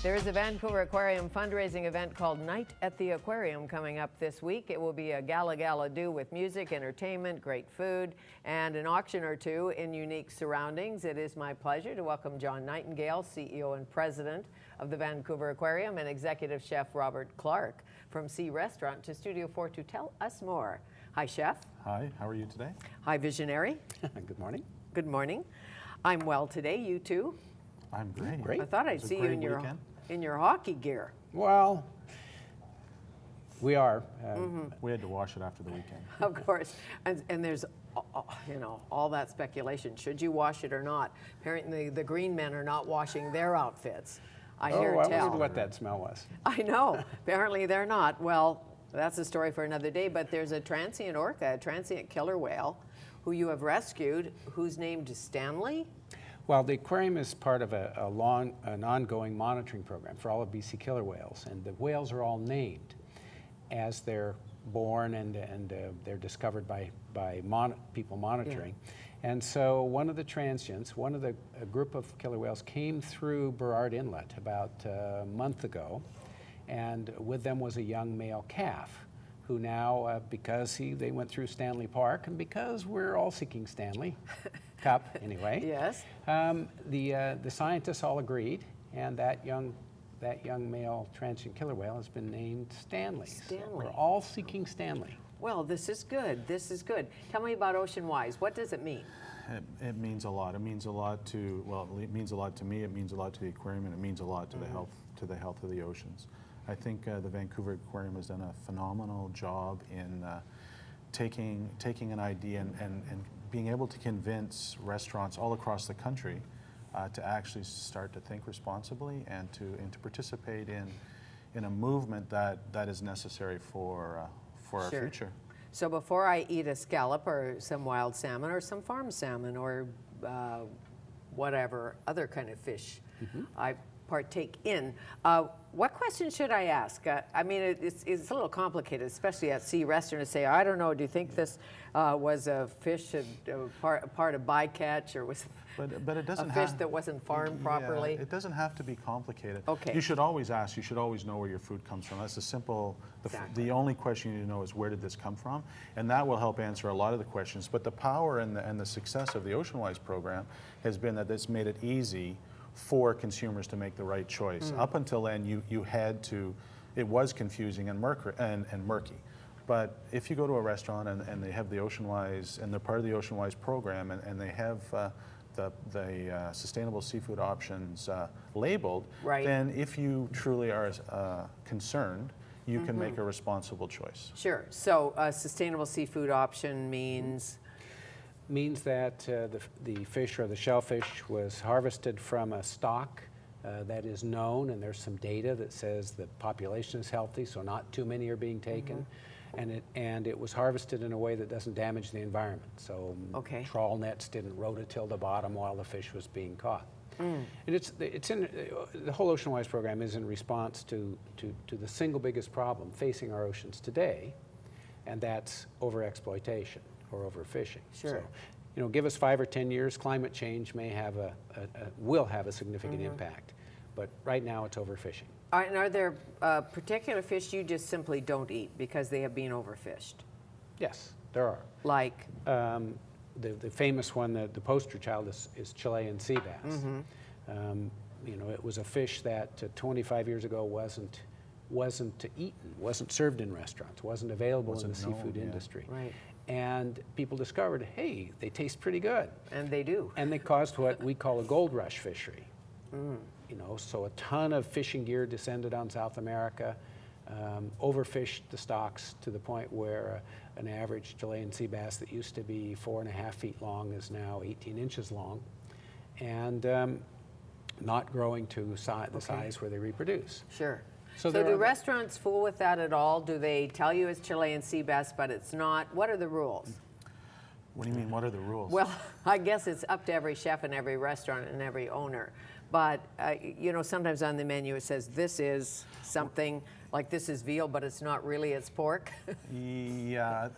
There is a Vancouver Aquarium fundraising event called Night at the Aquarium coming up this week. It will be a gala-do with music, entertainment, great food, and an auction or two in unique surroundings. It is my pleasure to welcome John Nightingale, CEO and President of the Vancouver Aquarium, and Executive Chef Robert Clark from Sea Restaurant to Studio 4 to tell us more. Hi, Chef. Hi, how are you today? Hi, Visionary. Good morning. Good morning. I'm well today, you too? I'm great. I thought I'd see you in your hockey gear. Well, we are. We had to wash it after the weekend. Of course, and there's, all that speculation. Should you wash it or not? Apparently, the green men are not washing their outfits. I hear tell. I wondered what that smell was. I know. Apparently, they're not. Well, that's a story for another day. But there's a transient orca, a transient killer whale, who you have rescued, who's named Stanley. Well, the aquarium is part of an ongoing monitoring program for all of BC killer whales, and the whales are all named as they're born and they're discovered by people monitoring. Yeah. And so one of the transients, a group of killer whales came through Burrard Inlet about a month ago, and with them was a young male calf who now, because they went through Stanley Park, and because we're all seeking Stanley Cup anyway. Yes. The scientists all agreed, and that young male transient killer whale has been named Stanley. Stanley. So we're all seeking Stanley. Well, this is good. This is good. Tell me about Oceanwise. What does it mean? It means a lot. It means a lot to, it means a lot to me, it means a lot to the aquarium, and it means a lot to the health of the oceans. I think the Vancouver Aquarium has done a phenomenal job in taking an idea and being able to convince restaurants all across the country to actually start to think responsibly and to participate in a movement that is necessary for our future. So before I eat a scallop or some wild salmon or some farm salmon or whatever other kind of fish I partake in, what question should I ask? I mean, it's a little complicated, especially at Sea Restaurant, to say, I don't know, do you think this was a fish, part of bycatch, or was but it doesn't a fish that wasn't farmed properly? It doesn't have to be complicated. Okay. You should always ask, you should always know where your food comes from. That's Exactly. The only question you need to know is where did this come from? And that will help answer a lot of the questions. But the power and the success of the Oceanwise program has been that it's made it easy for consumers to make the right choice. Up until then, you had to, it was confusing and murky. But if you go to a restaurant and they have the Oceanwise, and they're part of the Oceanwise program, and they have the sustainable seafood options labeled, right, then if you truly are concerned, you can make a responsible choice. Sure. So a sustainable seafood option means that the fish or the shellfish was harvested from a stock that is known, and there's some data that says the population is healthy, so not too many are being taken, and it was harvested in a way that doesn't damage the environment. So trawl nets didn't rototill the bottom while the fish was being caught. And the whole Oceanwise program is in response to the single biggest problem facing our oceans today, and that's overexploitation or overfishing. Sure. So, give us 5 or 10 years, climate change will have a significant impact. But right now, it's overfishing. And are there particular fish you just simply don't eat because they have been overfished? Yes, there are. Like? The famous one, the poster child is Chilean sea bass. It was a fish that 25 years ago wasn't eaten, wasn't served in restaurants, wasn't available in the seafood industry. Right. And people discovered, hey, they taste pretty good. And they do. And they caused what we call a gold rush fishery. So a ton of fishing gear descended on South America, overfished the stocks to the point where an average Chilean sea bass that used to be 4.5 feet long is now 18 inches long, and not growing to the size where they reproduce. Sure. So do restaurants fool with that at all? Do they tell you it's Chilean sea bass, but it's not? What are the rules? What do you mean, what are the rules? Well, I guess it's up to every chef and every restaurant and every owner. But, sometimes on the menu it says this is something, like this is veal, but it's not really, it's pork. Yeah,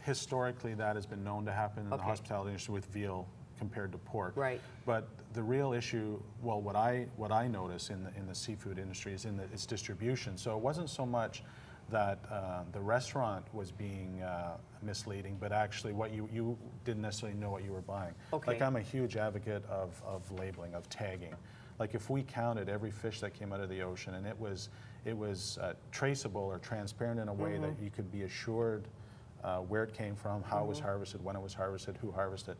historically that has been known to happen in the hospitality industry with veal compared to pork. Right. But the real issue, well, what I notice in the seafood industry is in its distribution. So it wasn't so much that the restaurant was being misleading, but actually what you didn't necessarily know what you were buying. Okay. Like, I'm a huge advocate of labeling, of tagging. Like, if we counted every fish that came out of the ocean and it was traceable or transparent in a way that you could be assured where it came from, how it was harvested, when it was harvested, who harvested,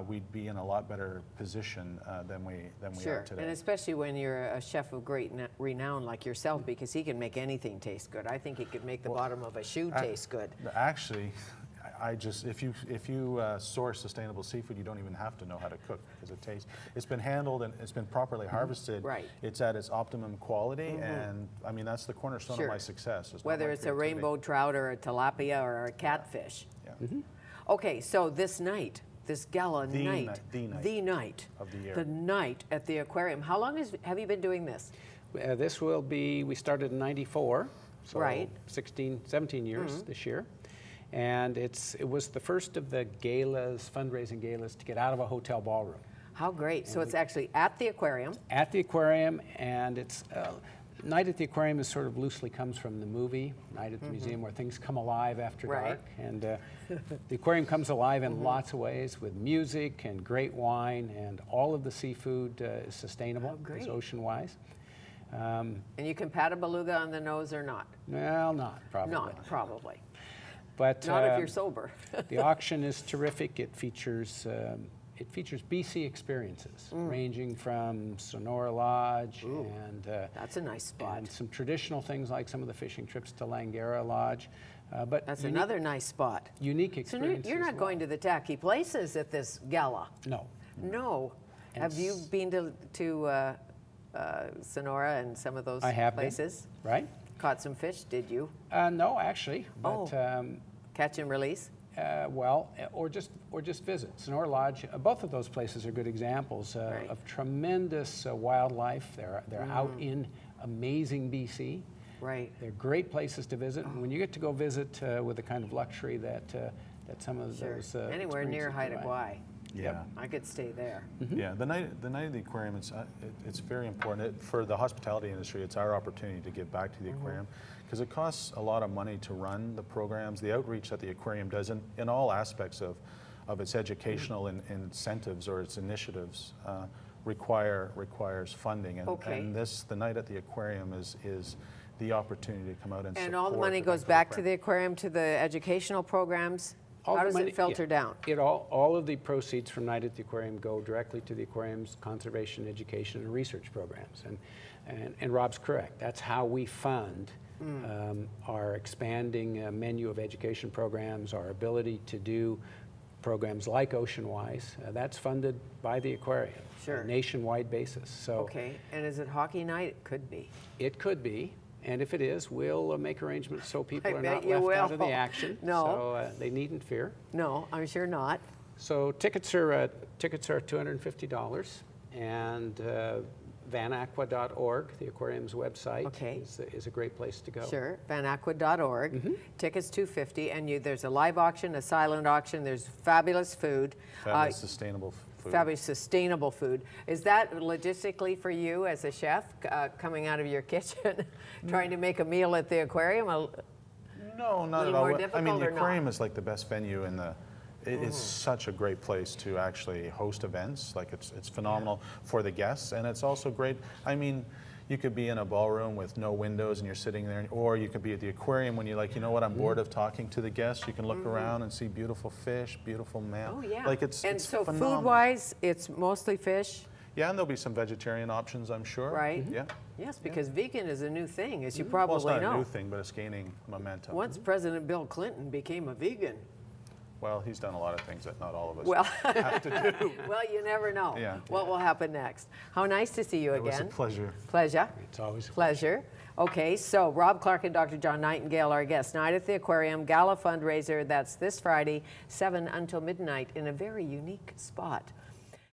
we'd be in a lot better position than we Sure, are today. and especially when you're a chef of great renown like yourself, because he can make anything taste good. I think he could make the bottom of a shoe taste good. Actually, if you source sustainable seafood, you don't even have to know how to cook, because it tastes. It's been handled and it's been properly harvested. Right. It's at its optimum quality, and I mean that's the cornerstone Sure. of my success. Is Whether not my it's a creativity. rainbow trout or a tilapia or a catfish. Yeah. Okay, so this night, this gala The night, night. the night Of the year. the night at the aquarium. How long have you been doing this? This will be, we started in '94, so Right. 17 years this year. And it was the first of the galas, fundraising galas, to get out of a hotel ballroom. How great. So it's actually at the aquarium. At the aquarium, and it's Night at the Aquarium is sort of loosely comes from the movie Night at the Museum, where things come alive after Right. dark. And the aquarium comes alive in lots of ways, with music and great wine, and all of the seafood is sustainable. Oh, great. It's Oceanwise. And you can pat a beluga on the nose or not? Well, not probably. Not, probably. But Not if you're sober. the auction is terrific. It features BC experiences, ranging from Sonora Lodge and That's a nice spot. and some traditional things like some of the fishing trips to Langara Lodge. But That's unique, another nice spot. unique So experiences. you're not as well. going to the tacky places at this gala? No. No. And Have you been to Sonora and some of those I have places? been, right? Caught some fish, did you? No, actually. But, Catch and release? or just visit. Sonora Lodge, both of those places are good examples Right. of tremendous wildlife. They're out in amazing BC. Right. They're great places to visit. And when you get to go visit with the kind of luxury that some of Sure. those Anywhere near experiences Haida provide. Gwaii. Yeah. I could stay there. Yeah, the night of the aquarium, it's very important. For the hospitality industry, it's our opportunity to give back to the aquarium, because it costs a lot of money to run the programs, the outreach that the aquarium does in all aspects of its educational incentives or its initiatives requires funding. Okay. And the night at the aquarium is the opportunity to come out and support. And all the money the goes Vancouver back to Aquarium. the aquarium, to the educational programs? All How the does money- it filter yeah. down? All of the proceeds from Night at the Aquarium go directly to the aquarium's conservation, education, and research programs. And Rob's correct. That's how we fund our expanding menu of education programs, our ability to do programs like Oceanwise. That's funded by the aquarium Sure. on a nationwide basis. So Okay, and is it hockey night? It could be. it could be. And if it is, we'll make arrangements so people I are bet not you left out of the will. action. No. So they needn't fear. No, I'm sure not. So tickets are $250, and vanaqua.org, the aquarium's website, Okay. is a great place to go. Sure, vanaqua.org. Tickets $250, and there's a live auction, a silent auction. There's fabulous food. Fabulous sustainable food. Fabulous sustainable food. Is that logistically for you as a chef, coming out of your kitchen, trying to make a meal at the aquarium? No, not at little all. more I mean, difficult the or not? aquarium is like the best venue in the. It is such a great place to actually host events. Like it's phenomenal for the guests, and it's also great. I mean, you could be in a ballroom with no windows and you're sitting there, or you could be at the aquarium when you're like, you know what, I'm bored of talking to the guests. You can look around and see beautiful fish, beautiful mammal. Oh, yeah. Like it's and so phenomenal. food-wise, it's mostly fish? Yeah, and there'll be some vegetarian options, I'm sure. Right. Yeah. Yes, because vegan is a new thing, as you Well, probably it's not know. a new thing, but it's gaining momentum. Once President Bill Clinton became a vegan. Well, he's done a lot of things that not all of us Well, have to do. well, you never know Yeah. what will happen next. How nice to see you It was a again. pleasure. Pleasure. It's always Pleasure. Okay, so Rob Clark and Dr. John Nightingale, our guests. Night at the Aquarium, gala fundraiser. That's this Friday, 7 until midnight in a very unique spot